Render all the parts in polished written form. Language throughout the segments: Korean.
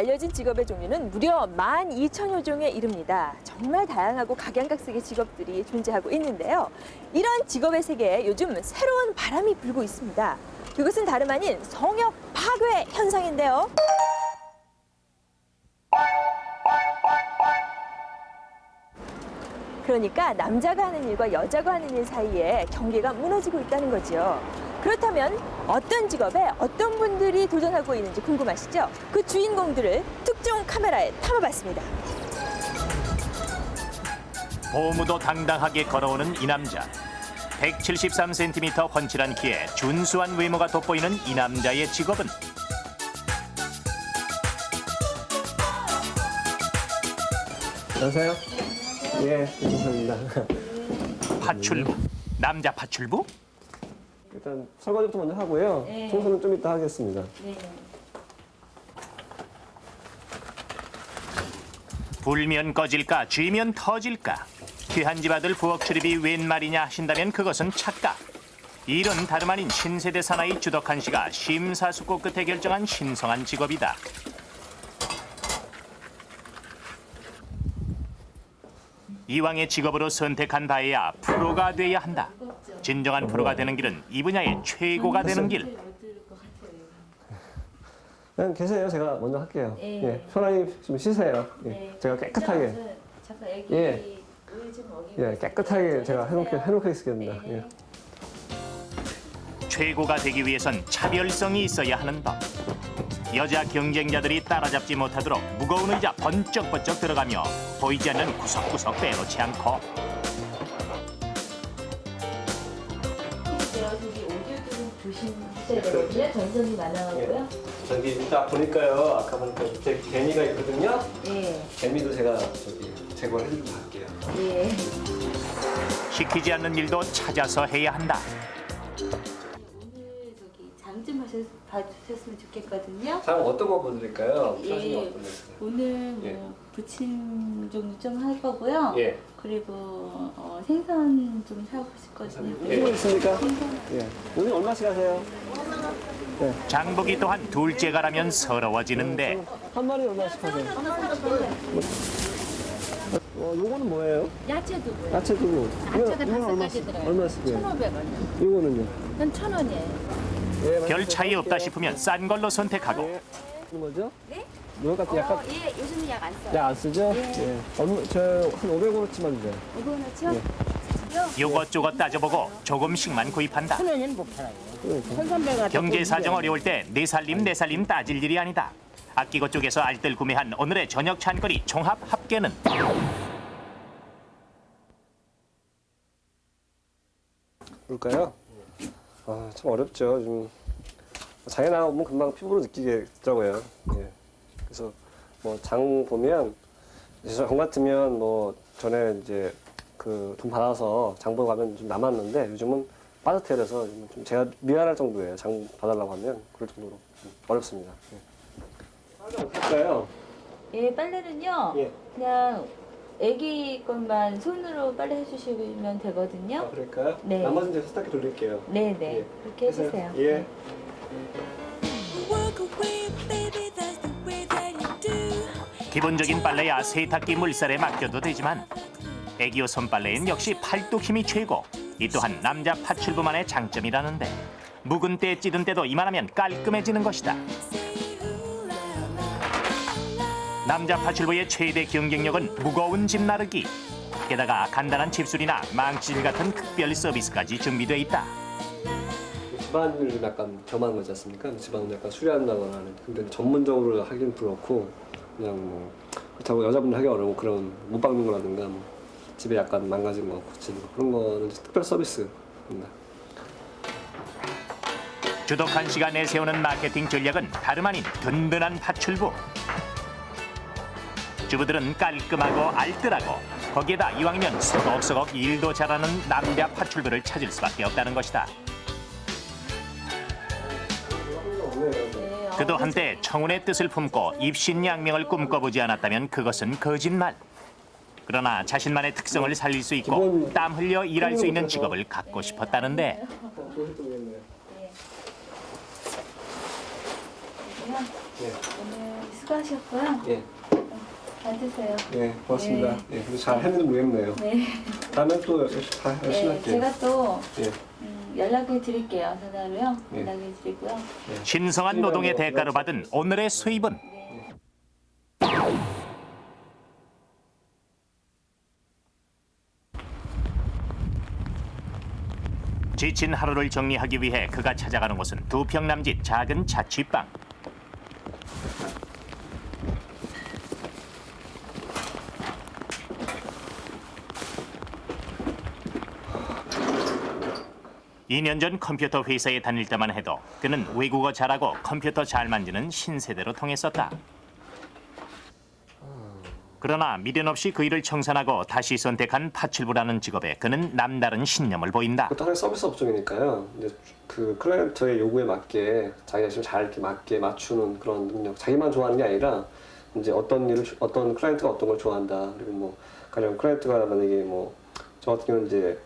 알려진 직업의 종류는 무려 12,000여 종에 이릅니다. 정말 다양하고 각양각색의 직업들이 존재하고 있는데요. 이런 직업의 세계에 요즘 새로운 바람이 불고 있습니다. 그것은 다름 아닌 성역 파괴 현상인데요. 그러니까 남자가 하는 일과 여자가 하는 일 사이에 경계가 무너지고 있다는 거죠. 그렇다면 어떤 직업에 어떤 분들이 도전하고 있는지 궁금하시죠? 그 주인공들을 특종 카메라에 담아봤습니다. 보무도 당당하게 걸어오는 이 남자. 173cm 훤칠한 키에 준수한 외모가 돋보이는 이 남자의 직업은 안녕하세요. 예, 감사합니다. 파출부. 남자 파출부? 일단 설거지부터 먼저 하고요. 청소는 좀 이따 하겠습니다. 불면 꺼질까 쥐면 터질까. 귀한 집 아들 부엌 출입이 웬 말이냐 하신다면 그것은 착각. 일은 다름 아닌 신세대 사나이 주덕한 씨가 심사숙고 끝에 결정한 신성한 직업이다. 이왕의 직업으로 선택한 바에야 프로가 돼야 한다. 진정한 프로가 되는 길은 이 분야의 최고가 되는 길. 그냥 계세요. 제가 먼저 할게요. 예, 편하게 좀 쉬세요. 예, 제가 깨끗하게. 잠깐 애기 예. 우유 좀 먹이고. 예, 깨끗하게 제가 해놓겠습니다. 예. 최고가 되기 위해선 차별성이 있어야 하는 법. 여자 경쟁자들이 따라잡지 못하도록 무거운 의자 번쩍번쩍 들어가며 보이지 않는 구석구석 빼놓지 않고 저기 오디오 좀 조심하셔야 되거든요. 전선이 많아가고요. 저기 이따 보니까요. 아까 보니까 제 개미가 있거든요. 예. 개미도 제가 저기 제거를 해주고 갈게요. 예. 시키지 않는 일도 찾아서 해야 한다. 오늘 저기 장 좀 봐주셨으면 좋겠거든요. 장 어떤 거 보드릴까요? 예. 오늘 뭐 예. 부침 종류 좀 할 거고요. 예. 그리고 생선 좀 사보실 거거든요. 예. 있습니까? 생선. 예. 오늘 얼마씩 하세요? 장보기 또한 둘째가라면 서러워지는데 한 마리 얼마씩 하세요? 요거는 뭐예요? 야채두부요. 야채 두부. 야채가 이건 5가지 들어요. 얼마씩? 1,500원이요. 이거는요? 이건 1,000원이에요. 예, 별 차이 없다 싶으면 싼 걸로 선택하고 예. 하는 거죠? 네? 이거 같은 약간 예, 요즘은 약 안 써요. 약 안 쓰죠? 예. 저한 500원어치만 주세요. 500원어치요? 예. 요것저것 따져보고 조금씩만 구입한다. 1,000원은 못 팔아요. 그러니까. 1,300원. 경제 사정 어려울 때 내 살림 따질 일이 아니다. 아끼고 쪼개서 알뜰 구매한 오늘의 저녁 찬거리 종합 합계는 볼까요? 아, 참 어렵죠. 좀 장에 나오면 금방 피부로 느끼겠더라고요. 예. 그래서 뭐 장 보면 정 같으면 뭐 전에 이제 그 돈 받아서 장 보러 가면 좀 남았는데 요즘은 빠듯해요. 그래서 좀 제가 미안할 정도예요. 장 봐달라고 하면 그럴 정도로 좀 어렵습니다. 예. 어떨까요? 예, 빨래는요. 예. 그냥 애기 것만 손으로 빨래 해주시면 되거든요. 아, 그럴까요? 네. 나머지는 제가 세탁기 돌릴게요. 네, 네. 예. 그렇게 해주세요. 예. 기본적인 빨래야 세탁기 물살에 맡겨도 되지만 애기옷 손빨래엔 역시 팔뚝 힘이 최고. 이 또한 남자 파출부만의 장점이라는데 묵은 때 찌든 때도 이만하면 깔끔해지는 것이다. 남자 파출부의 최대 경쟁력은 무거운 짐 나르기. 게다가 간단한 집수리나 망치질 같은 특별 서비스까지 준비돼 있다. 집안을 좀 약간 겸한 거지 않습니까? 집안을 약간 수리한다거나 하는. 근데 전문적으로 하긴 그렇고 그냥 뭐 그렇다고 여자분들 하기 어려운 그런 못 박는 거라든가 뭐 집에 약간 망가진 거 고치는 거 그런 거는 특별 서비스입니다. 주덕한 씨가 내세우는 마케팅 전략은 다름 아닌 든든한 파출부. 주부들은 깔끔하고 알뜰하고 거기에다 이왕이면 서걱서걱 일도 잘하는 남자 파출부를 찾을 수밖에 없다는 것이다. 그도 한때 청운의 뜻을 품고 입신양명을 꿈꿔보지 않았다면 그것은 거짓말. 그러나 자신만의 특성을 살릴 수 있고 땀 흘려 일할 수 있는 직업을 갖고 싶었다는데 오늘 수고하셨고요. 예, 앉으세요. 예, 고맙습니다. 예, 그래도 잘 했는지 모르겠네요. 네. 다음에 또 다 열심히 네, 할게요. 제가 또 예, 연락을 드릴게요. 전화로요. 네. 연락을 드리고요. 신성한 노동의 대가로 받은 오늘의 수입은 지친 하루를 정리하기 위해 그가 찾아가는 곳은 2평 남짓 작은 자취방. (2년) 전 컴퓨터 회사에 다닐 때만 해도 그는 외국어 잘하고 컴퓨터 잘 만지는 신세대로 통했었다. 그러나 미련 없이 그 일을 청산하고 다시 선택한 파출부라는 직업에 그는 남다른 신념을 보인다. 그것도 하나의 서비스 업종이니까요. 이제 그 클라이언트의 요구에 맞게 자기가 지금 잘 이렇게 맞게 맞추는 그런 능력, 자기만 좋아하는 게 아니라 이제 어떤 클라이언트가 어떤 걸 좋아한다. 그리고 뭐 가령 클라이언트가 만약에 뭐 저 같은 경우는 이제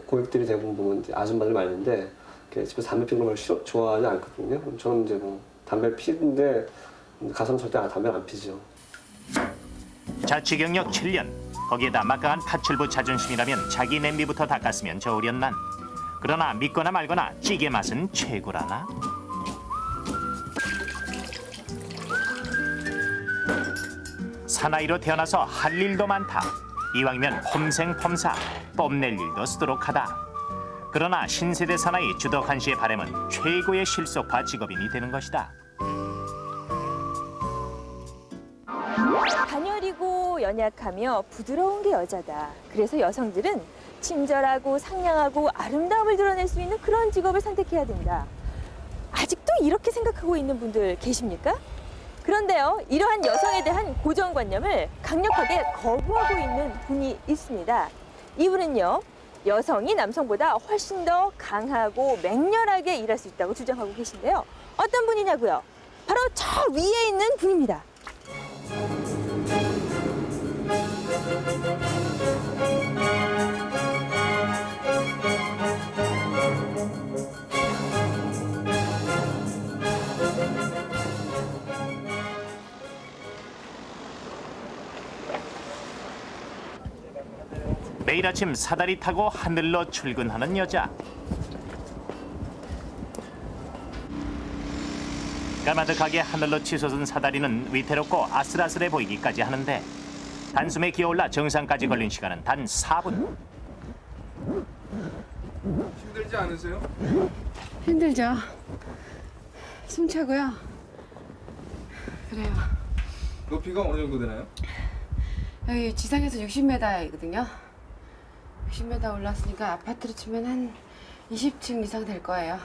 고객들이 대부분 보면 이제 아줌마들 많은데 이렇게 집에서 담배 피우는 걸 좋아하지 않거든요. 저는 이제 뭐 담배 피는데 가서는 절대 담배를 안 피죠. 자취 경력 7년, 거기에다 막강한 파출부 자존심이라면 자기 냄비부터 닦았으면 좋으련만. 그러나 믿거나 말거나 찌개 맛은 최고라나? 사나이로 태어나서 할 일도 많다. 이왕이면 폼생폼사, 뽐낼 일도 쓰도록 하다. 그러나 신세대 사나이 주덕한 씨의 바람은 최고의 실속파 직업인이 되는 것이다. 가녀리고 연약하며 부드러운 게 여자다. 그래서 여성들은 친절하고 상냥하고 아름다움을 드러낼 수 있는 그런 직업을 선택해야 된다. 아직도 이렇게 생각하고 있는 분들 계십니까? 그런데요, 이러한 여성에 대한 고정관념을 강력하게 거부하고 있는 분이 있습니다. 이분은요, 여성이 남성보다 훨씬 더 강하고 맹렬하게 일할 수 있다고 주장하고 계신데요. 어떤 분이냐고요? 바로 저 위에 있는 분입니다. 매일 아침 사다리 타고 하늘로 출근하는 여자. 까마득하게 하늘로 치솟은 사다리는 위태롭고 아슬아슬해 보이기까지 하는데 단숨에 기어올라 정상까지 걸린 시간은 단 4분. 힘들지 않으세요? 힘들죠. 숨차고요. 그래요. 높이가 어느 정도 되나요? 여기 지상에서 60m이거든요. 60m 올랐으니까 아파트로 치면 한 20층 이상 될 거예요.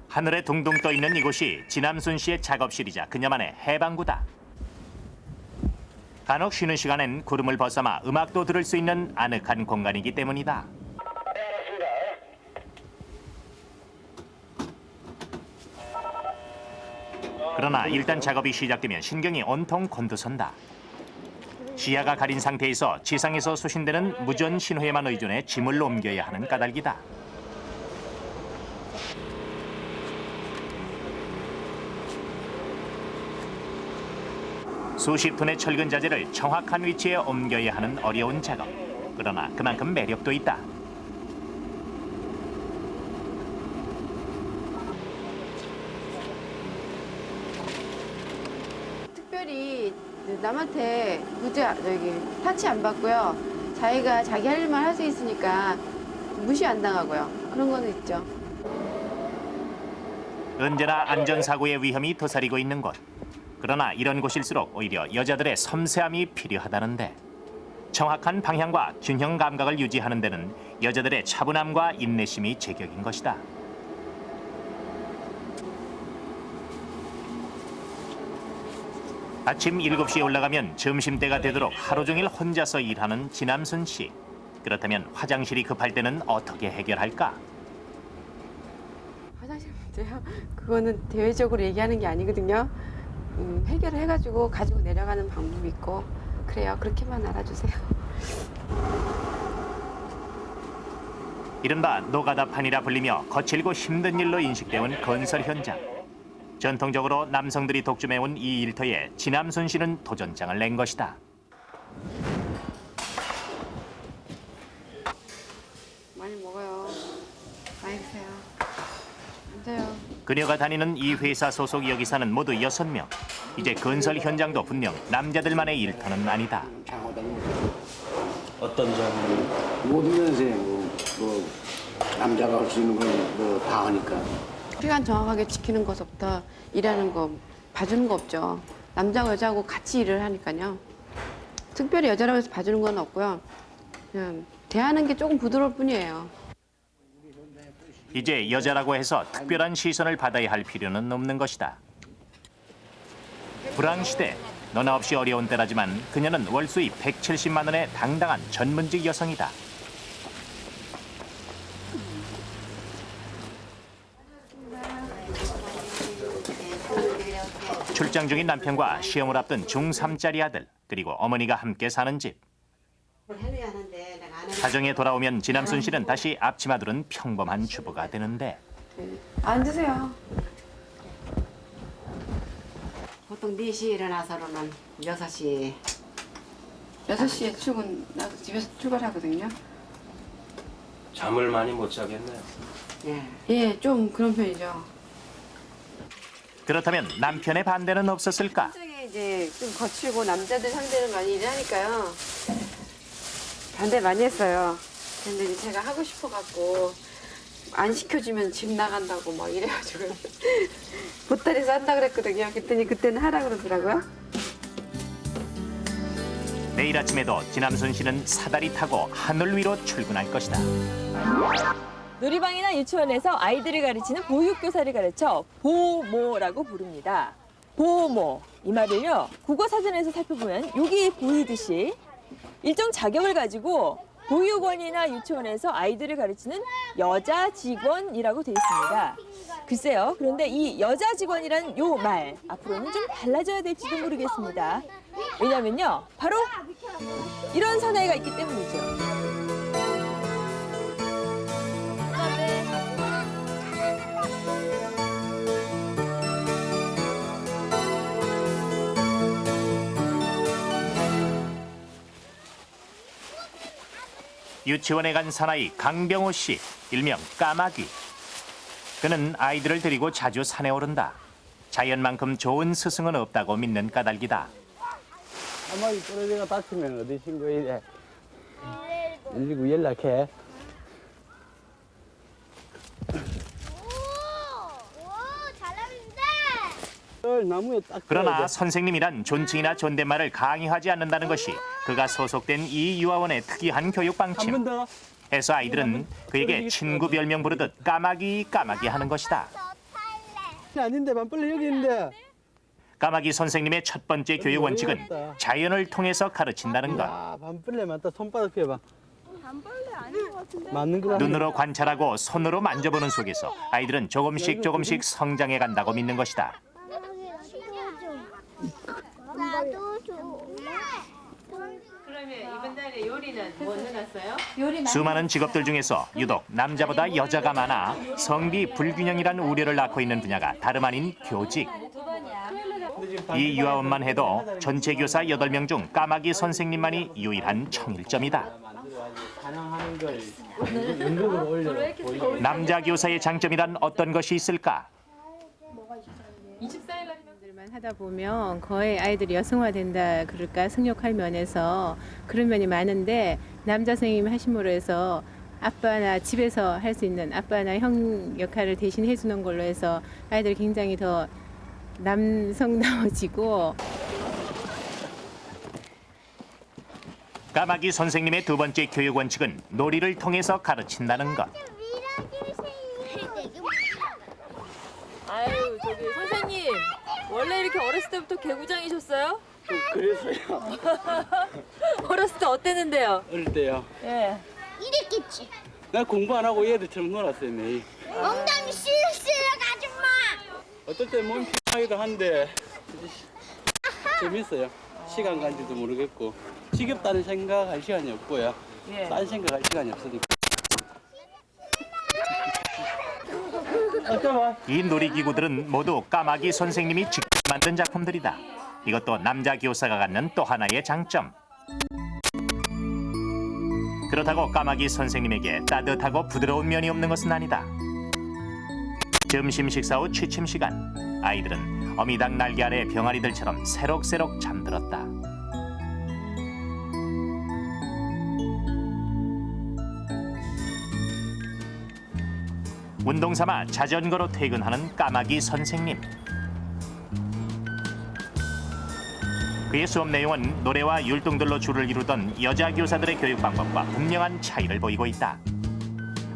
하늘에 둥둥 떠 있는 이곳이 지남순 씨의 작업실이자 그녀만의 해방구다. 간혹 쉬는 시간엔 구름을 벗삼아 음악도 들을 수 있는 아늑한 공간이기 때문이다. 그러나 일단 작업이 시작되면 신경이 온통 곤두선다. 시야가 가린 상태에서 지상에서 수신되는 무전 신호에만 의존해 짐을 옮겨야 하는 까닭이다. 수십 톤의 철근 자재를 정확한 위치에 옮겨야 하는 어려운 작업. 그러나 그만큼 매력도 있다. 특별히 남한테 타치 안 받고요. 자기가 자기 할 일만 할 수 있으니까 무시 안 당하고요. 그런 거는 있죠. 언제나 안전사고의 위험이 도사리고 있는 곳. 그러나 이런 곳일수록 오히려 여자들의 섬세함이 필요하다는데 정확한 방향과 균형 감각을 유지하는 데는 여자들의 차분함과 인내심이 제격인 것이다. 아침 7시에 올라가면 점심때가 되도록 하루 종일 혼자서 일하는 지남순 씨. 그렇다면 화장실이 급할 때는 어떻게 해결할까? 화장실 문제요? 그거는 대외적으로 얘기하는 게 아니거든요. 해결을 해가지고 가지고 내려가는 방법이 있고 그래요. 그렇게만 알아주세요. 이른바 노가다판이라 불리며 거칠고 힘든 일로 인식되온 건설 현장. 전통적으로 남성들이 독점해온 이 일터에 지남순 씨는 도전장을 낸 것이다. 많이 먹어요. 많이 드세요. 앉아요. 그녀가 다니는 이 회사 소속 여기사는 모두 6명. 이제 건설 현장도 분명 남자들만의 일터는 아니다. 어떤 점이? 모든 면에서 뭐 남자가 할 수 있는 건 뭐 다 하니까. 시간 정확하게 지키는 것부터 일하는 거 봐주는 거 없죠. 남자하고 여자하고 같이 일을 하니까요. 특별히 여자라고 해서 봐주는 건 없고요. 그냥 대하는 게 조금 부드러울 뿐이에요. 이제 여자라고 해서 특별한 시선을 받아야 할 필요는 없는 것이다. 불황시대, 너나 없이 어려운 때라지만 그녀는 월수입 170만 원의 당당한 전문직 여성이다. 출장 중인 남편과 시험을 앞둔 중3짜리 아들, 그리고 어머니가 함께 사는 집. 가정에 돌아오면 지남순 씨는 다시 앞치마 두른 평범한 주부가 되는데 앉으세요. 보통 4시에 일어나서는 6시. 6시에 출근, 나도 집에서 출발하거든요. 잠을 많이 못 자겠네요. 예. 예, 좀 그런 편이죠. 그렇다면 남편의 반대는 없었을까? 현장에 이제 좀 거칠고 남자들 상대로 많이 일하니까요. 반대 많이 했어요. 근데 이제 제가 하고 싶어갖고 안 시켜주면 집 나간다고 막 이래가지고 보따리에서 한다 그랬거든요. 그랬더니 그때는 하라 그러더라고요. 내일 아침에도 지남순 씨는 사다리 타고 하늘 위로 출근할 것이다. 놀이방이나 유치원에서 아이들을 가르치는 보육교사를 가르쳐 보모라고 부릅니다. 보모, 이 말을요, 국어사전에서 살펴보면 여기 보이듯이 일정 자격을 가지고 보육원이나 유치원에서 아이들을 가르치는 여자 직원이라고 되어 있습니다. 글쎄요, 그런데 이 여자 직원이란 요 말, 앞으로는 좀 달라져야 될지도 모르겠습니다. 왜냐면요, 바로 이런 사나이가 있기 때문이죠. 유치원에 간 사나이 강병호 씨, 일명 까마귀. 그는 아이들을 데리고 자주 산에 오른다. 자연만큼 좋은 스승은 없다고 믿는 까닭이다. 까마귀 떨어져가 다치면 어디 신고해? 119 연락해. 나무에 딱 그러나 선생님이란 존칭이나 존댓말을 강요하지 않는다는 것이 그가 소속된 이 유아원의 특이한 교육 방침. 한 번 더. 해서 아이들은 그에게 친구 별명 부르듯 까마귀 까마귀 하는 것이다. 아닌데 만빨리 여기 있는데. 까마귀 선생님의 첫 번째 교육 원칙은 자연을 통해서 가르친다는 것. 아, 반빨레 맞다. 손바닥 펴봐. 반빨레 아닌 것 같은데. 맞는 거다. 눈으로 관찰하고 손으로 만져보는 속에서 아이들은 조금씩 성장해 간다고 믿는 것이다. 나도 줘. 그러면 이번 달에 요리는 뭐 해놨어요? 수많은 직업들 중에서 유독 남자보다 여자가 많아 성비 불균형이란 우려를 낳고 있는 분야가 다름 아닌 교직. 이 유아원만 해도 전체 교사 8명 중 까마귀 선생님만이 유일한 청일점이다. 반항하는 걸 연극으로 올려. 남자 교사의 장점이란 어떤 것이 있을까? 24일 날만 하다 보면 거의 아이들이 여성화된다 그럴까 승역할 면에서 그런 면이 많은데 남자 선생님이 하심으로 해서 아빠나 집에서 할 수 있는 아빠나 형 역할을 대신 해주는 걸로 해서 아이들이 굉장히 더 남성다워지고. 까마귀 선생님의 두 번째 교육 원칙은 놀이를 통해서 가르친다는 것. 아유, 저기 선생님, 원래 이렇게 어렸을 때부터 개구장이셨어요? 그래서요. 어렸을 때 어땠는데요? 어릴 때요. 예. 이랬겠지. 나 공부 안 하고 얘들처럼 놀았어요, 매일. 엉덩이 실실력 아줌마. 어떨 때 몸이 피곤하기도 한데 재밌어요. 시간 간지도 모르겠고 지겹다는 생각할 시간이 없고요. 딴 생각할 시간이 없으니까. 이 놀이기구들은 모두 까마귀 선생님이 직접 만든 작품들이다. 이것도 남자 교사가 갖는 또 하나의 장점. 그렇다고 까마귀 선생님에게 따뜻하고 부드러운 면이 없는 것은 아니다. 점심 식사 후 취침 시간, 아이들은 어미닭 날개 아래 병아리들처럼 새록새록 잠들었다. 운동 삼아 자전거로 퇴근하는 까마귀 선생님. 그의 수업 내용은 노래와 율동들로 주를 이루던 여자 교사들의 교육 방법과 분명한 차이를 보이고 있다.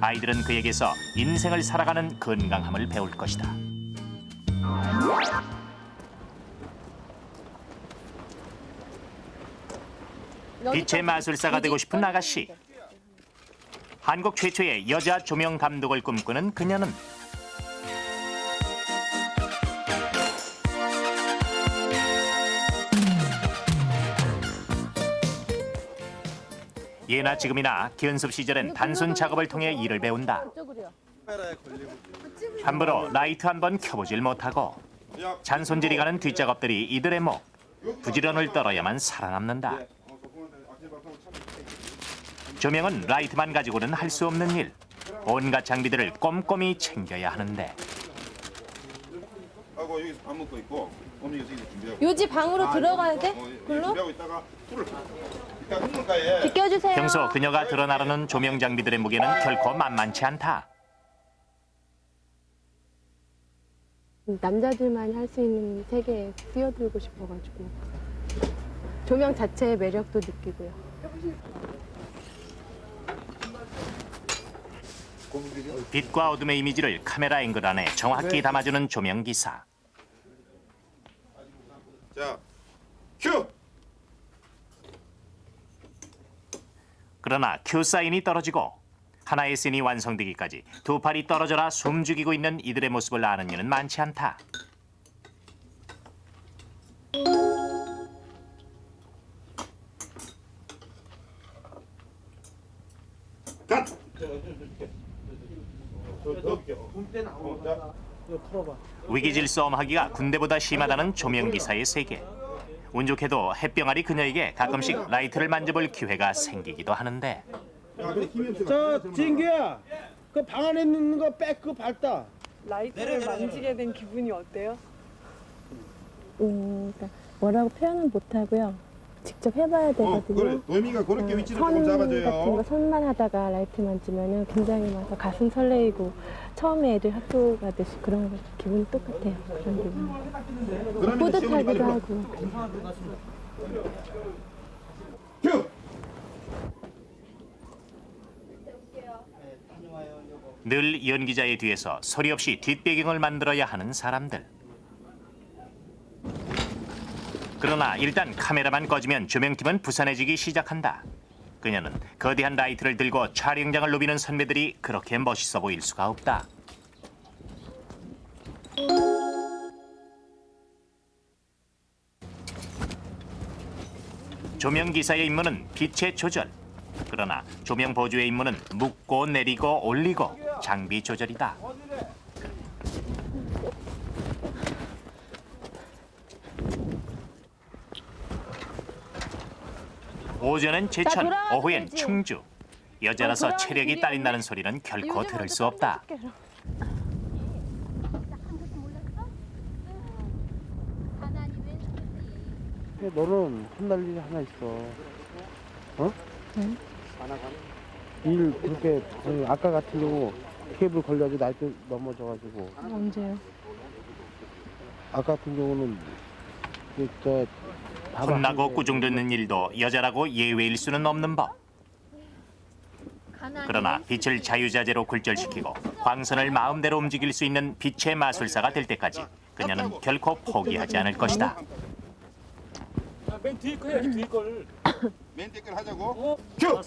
아이들은 그에게서 인생을 살아가는 건강함을 배울 것이다. 빛의 마술사가 되고 싶은 아가씨. 한국 최초의 여자 조명 감독을 꿈꾸는 그녀는 예나 지금이나 연습 시절엔 단순 작업을 통해 일을 배운다. 함부로 라이트 한 번 켜보질 못하고 잔손질이 가는 뒷작업들이 이들의 목. 부지런을 떨어야만 살아남는다. 조명은 라이트만 가지고는 할 수 없는 일. 온갖 장비들을 꼼꼼히 챙겨야 하는데. 요지 방으로 들어가야 돼? 글로? 비켜주세요. 평소 그녀가 드러나르는 조명 장비들의 무게는 결코 만만치 않다. 남자들만 할 수 있는 세계에 뛰어들고 싶어가지고 조명 자체의 매력도 느끼고요. 빛과 어둠의 이미지를 카메라 앵글 안에 정확히 담아주는 조명 기사. 자, 큐! 그러나 큐 사인이 떨어지고 하나의 씬이 완성되기까지 두 팔이 떨어져라 숨죽이고 있는 이들의 모습을 아는 이는 많지 않다. 위기질 싸움하기가 군대보다 심하다는 조명기사의 세계. 운 좋게도 햇병아리 그녀에게 가끔씩 라이트를 만져볼 기회가 생기기도 하는데. 저 진규야, 그 방 안에 있는 거 백 그거 밝다. 라이트를 만지게 된 기분이 어때요? 그러니까 뭐라고 표현은 못하고요. 직접 해봐야 되거든요. 그래. 도미가 그렇게 위치를 선 조금 잡아줘요. 같은 거 선만 하다가 라이트 만지면은 굉장히 막 가슴 설레이고 처음에 애들 학교 가듯이 그런 거 기분이 똑같아요. 그런 기분. 뿌듯하기도 하고. 큐! 늘 연기자의 뒤에서 소리 없이 뒷배경을 만들어야 하는 사람들. 그러나 일단 카메라만 꺼지면 조명팀은 부산해지기 시작한다. 그녀는 거대한 라이트를 들고 촬영장을 누비는 선배들이 그렇게 멋있어 보일 수가 없다. 조명기사의 임무는 빛의 조절. 그러나 조명 보조의 임무는 묶고 내리고 올리고 장비 조절이다. 오전엔 제천, 오후엔 충주. 여자라서 체력이 딸린다는 소리는 결코 들을 수 없다. 너는 혼날 일이 하나 있어. 어? 일 그렇게 아까 같은 경우 케이블 걸려가지고 나이트 넘어져가지고. 언제요? 아까 같은 경우는 혼나고 꾸중듣는 일도 여자라고 예외일 수는 없는 법. 그러나 빛을 자유자재로 굴절시키고 광선을 마음대로 움직일 수 있는 빛의 마술사가 될 때까지 그녀는 결코 포기하지 않을 것이다. 맨 뒤에 거 해야지, 뒤에 거를. 맨 뒤에 걸 하자고. 큐!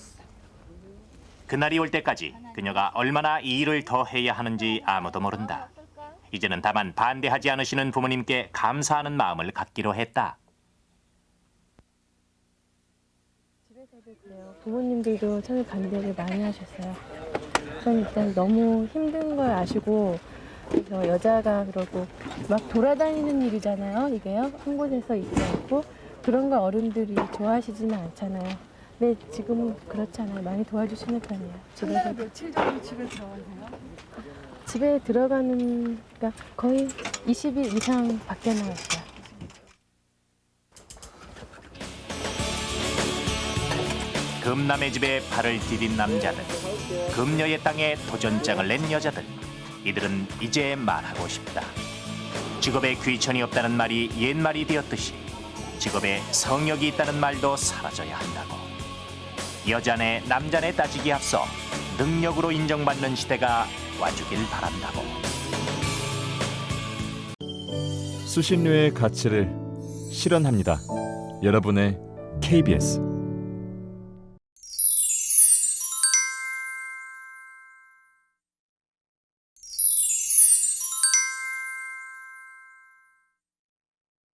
그날이 올 때까지 그녀가 얼마나 이 일을 더 해야 하는지 아무도 모른다. 이제는 다만 반대하지 않으시는 부모님께 감사하는 마음을 갖기로 했다. 부모님들도 처음에 반대를 많이 하셨어요. 전 일단 너무 힘든 걸 아시고 그래서 여자가 그러고 막 돌아다니는 일이잖아요. 이게요. 한 곳에서 있지 않고 그런 거 어른들이 좋아하시지는 않잖아요. 근데 지금은 그렇잖아요. 많이 도와주시는 편이에요. 집에서 며칠 정도 집에 들어가세요? 집에 들어가는 그러니까 거의 20일 이상 밖에 나왔어요. 금남의 집에 발을 디딘 남자들, 금녀의 땅에 도전장을 낸 여자들, 이들은 이제 말하고 싶다. 직업에 귀천이 없다는 말이 옛말이 되었듯이 직업에 성역이 있다는 말도 사라져야 한다고. 여자네 남자네 따지기 앞서 능력으로 인정받는 시대가 와주길 바란다고. 수신료의 가치를 실현합니다. 여러분의 KBS